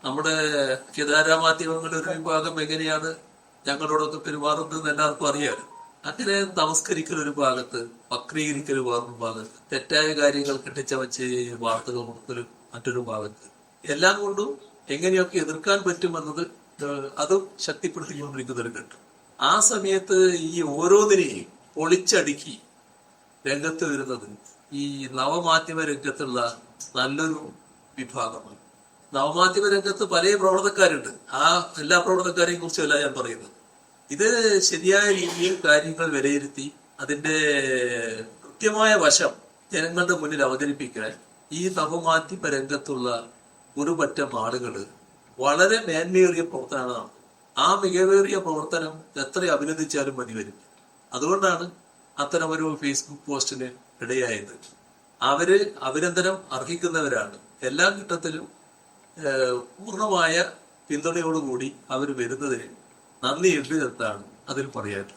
നമ്മുടെ മുഖ്യധാരാ മാധ്യമങ്ങളുടെ ഒരു വിഭാഗം എങ്ങനെയാണ് ഞങ്ങളോടൊക്കെ പെരുമാറുന്നത് എല്ലാവർക്കും അറിയാം. അങ്ങനെ നമസ്കരിക്കൽ ഒരു ഭാഗത്ത്, വക്രീകരിക്കൽ വേറൊരു ഭാഗത്ത്, തെറ്റായ കാര്യങ്ങൾ കെട്ടിച്ചമച്ച് വാർത്തകൾ കൊടുക്കലും മറ്റൊരു ഭാഗത്ത്, എല്ലാം കൊണ്ടും എങ്ങനെയൊക്കെ എതിർക്കാൻ പറ്റുമെന്നത് അതും ശക്തിപ്പെടുത്തിക്കൊണ്ടിരിക്കുന്നൊരു ഘട്ടം. ആ സമയത്ത് ഈ ഓരോന്നിനെയും പൊളിച്ചടുക്കി രംഗത്ത് വരുന്നത് ഈ നവമാധ്യമ രംഗത്തുള്ള നല്ലൊരു വിഭാഗമാണ്. നവമാധ്യമ രംഗത്ത് പല പ്രവർത്തകരുണ്ട്. ആ എല്ലാ പ്രവർത്തകരെയും കുറിച്ചല്ല ഞാൻ പറയുന്നത്. ഇത് ശരിയായ രീതിയിൽ കാര്യങ്ങൾ വിലയിരുത്തി അതിന്റെ കൃത്യമായ വശം ജനങ്ങളുടെ മുന്നിൽ അവതരിപ്പിക്കാൻ ഈ നവമാധ്യമ രംഗത്തുള്ള ഒരു പറ്റം ആളുകൾ വളരെ മേന്മയേറിയ പ്രവർത്തനമാണ്. ആ മികവേറിയ പ്രവർത്തനം എത്ര അഭിനന്ദിച്ചാലും മതി വരും. അതുകൊണ്ടാണ് അത്തരമൊരു ഫേസ്ബുക്ക് പോസ്റ്റിന് ഇടയായത്. അവര് അഭിനന്ദനം അർഹിക്കുന്നവരാണ്. എല്ലാ ഘട്ടത്തിലും പൂർണ്ണമായ പിന്തുണയോടുകൂടി അവർ വരുന്നതിന് നന്ദി എഴുതിയെത്താണ് അതിൽ പറയാറ്.